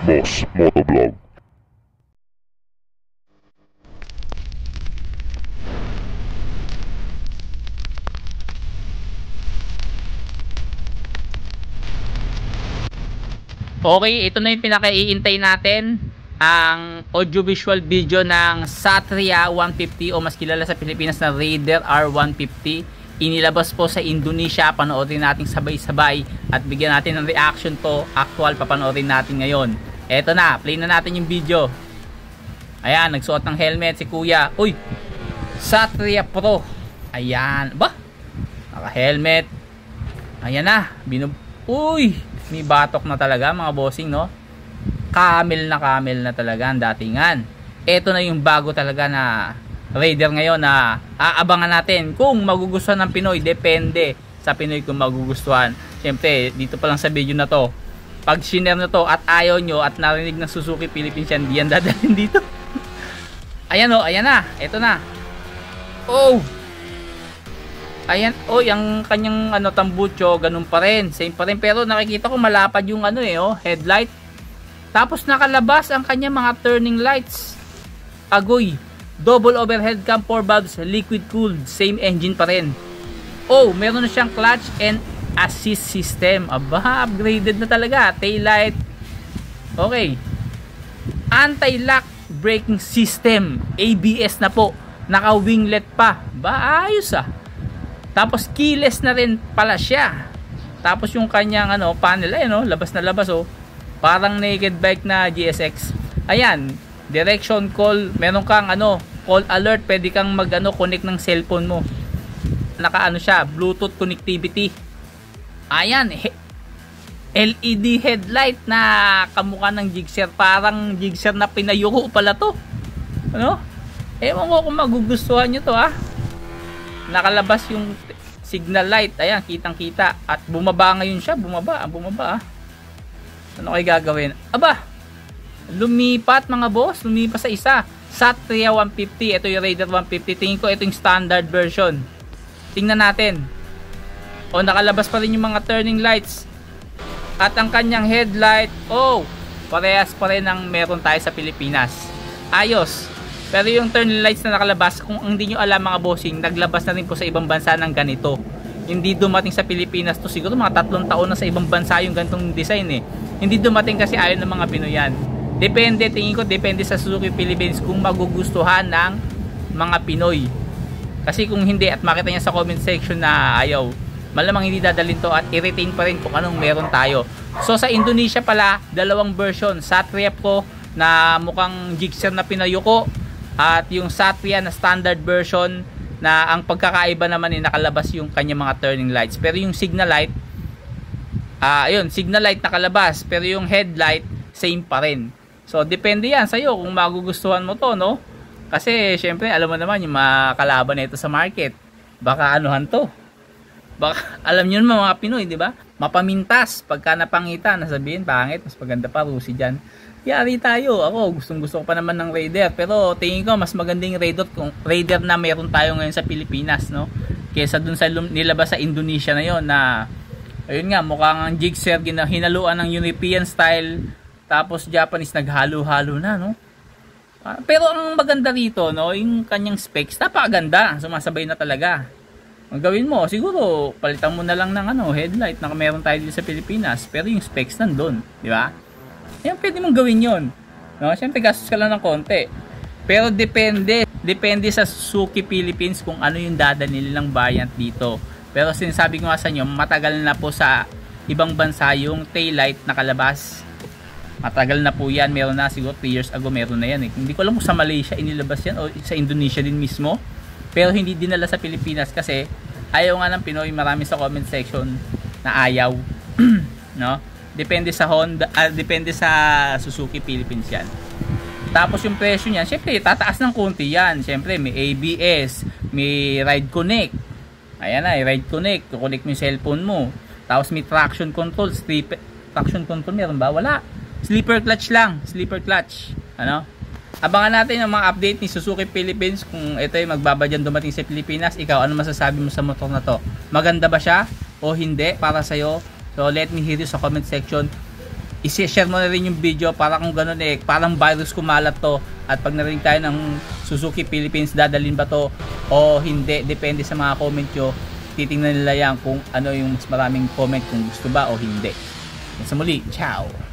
Boss Motovlog. Okay, ito na yung pinaka-iintay natin, ang audiovisual video ng Satria 150 o mas kilala sa Pilipinas na Raider R150. Inilabas po sa Indonesia. Panoorin natin sabay-sabay at bigyan natin ng reaction to. Actual, papanoorin natin ngayon. Eto na, play na natin yung video. Ayan, nagsuot ng helmet si kuya. Uy, Satria Pro. Ayan, ba? Naka-helmet. Ayan na, uy, may batok na talaga mga bossing, no? Camel na talaga ang datingan. Ito na yung bago talaga na Raider ngayon na aabangan natin kung magugustuhan ng Pinoy. Depende sa Pinoy kung magugustuhan. Siyempre, dito pa lang sa video na to, pag shiner na to at ayaw nyo at narinig ng Suzuki Philippines yan, di yan dadalhin dito. Ayan o, ayan na, ito na. Oh! Ayan, oh, yung kanyang tambucho, ganun pa rin, same pa rin, pero nakikita ko malapad yung headlight. Tapos nakalabas ang kanyang mga turning lights. Agoy, double overhead cam, 4 valves, liquid cooled, same engine pa rin. Oh, meron na siyang clutch and assist system. Aba, upgraded na talaga. Taillight. Okay. Anti-lock braking system, ABS na po. Naka-winglet pa. Ba, ayos ah. Tapos keyless na rin pala siya. Tapos yung kanyang panel ay labas na labas oh. Parang naked bike na GSX. Ayan, direction call, meron kang call alert, pwede kang connect ng cellphone mo. Naka siya, Bluetooth connectivity. Ayan, LED headlight na kamukha ng Gixxer, parang Gixxer na pinayuko pala to. Ewan ko kung magugustuhan nyo to Nakalabas yung signal light. Ayan, kitang kita. At bumaba ngayon siya. Bumaba. Ano kayo gagawin? Aba, lumipat mga boss. Lumipat sa isa. Satria 150. Ito yung Raider 150. Tingin ko ito yung standard version. Tingnan natin. O, nakalabas pa rin yung mga turning lights. At ang kanyang headlight, parehas pa rin ang meron tayo sa Pilipinas. Ayos. Pero yung turning lights na nakalabas, kung hindi nyo alam mga bossing, naglabas na rin po sa ibang bansa ng ganito. Hindi dumating sa Pilipinas to, siguro mga 3 taon na sa ibang bansa yung ganitong design Hindi dumating kasi ayaw ng mga Pinoyan. Depende, tingin ko, depende sa Suzuki Philippines kung magugustuhan ng mga Pinoy. Kasi kung hindi at makita niya sa comment section na ayaw, malamang hindi dadalhin to at i-retain pa rin kung anong meron tayo. So sa Indonesia pala, 2 version, Satria Pro na mukhang Gixxer na pinayuko, at yung Satria na standard version na ang pagkakaiba naman nakalabas yung kanyang mga turning lights. Pero yung signal light, signal light nakalabas, pero yung headlight same pa rin. So depende yan sa'yo kung magugustuhan mo to, no? Kasi syempre alam mo naman yung mga kalaban na ito sa market, baka to, baka alam nyo naman mga Pinoy, di ba? Mapamintas pagka napangita, nasabihin pangit, mas maganda pa Rusi dyan. Yari tayo. Ako, gustong-gusto ko pa naman ng Raider. Pero tingin ko, mas magandang Raider na meron tayo ngayon sa Pilipinas, no? Kesa dun sa nilabas sa Indonesia na yon na, ayun nga, mukhang ang Gixxer, hinaluan ng European style, tapos Japanese, naghalo-halo na, no? Pero ang maganda rito, no? Yung kanyang specs, napakaganda. Sumasabay na talaga. Ang gawin mo, siguro, palitan mo na lang ng headlight na meron tayo dito sa Pilipinas. Pero yung specs nandun, di ba? Yan, pwede mong gawin yun. No? Siyempre, gastos ka lang ng konti. Pero depende sa Suzuki Philippines kung ano yung dadalhin nilang variant dito. Pero sinasabi ko nga sa inyo, matagal na po sa ibang bansa yung taillight nakalabas. Matagal na po yan. Meron na siguro 3 years ago, meron na yan. Hindi ko alam kung sa Malaysia inilabas yan o sa Indonesia din mismo. Pero hindi dinala sa Pilipinas kasi ayaw nga ng Pinoy. Marami sa comment section na ayaw. No? Depende sa Honda, depende sa Suzuki Philippines yan. Tapos yung presyo niyan, syempre tataas ng konti yan. Syempre may ABS, may Ride Connect. Ayan na, Ride Connect, connect mo yung cellphone mo. Tapos may traction control, traction control meron ba? Wala. Sleeper clutch lang, sleeper clutch. Abangan natin ang mga update ni Suzuki Philippines kung ito ay magbabadyan dumating sa Pilipinas. Ikaw, ano masasabi mo sa motor na to? Maganda ba siya o hindi para sa'yo? So let me hear you sa comment section. i-share mo na rin yung video para kung gano'n parang virus kumalat to, at pag narinig tayo ng Suzuki Philippines, dadalhin ba to o hindi, depende sa mga comment nyo. Titingnan nila yan kung ano yung mas maraming comment, kung gusto ba o hindi. Sa muli, ciao!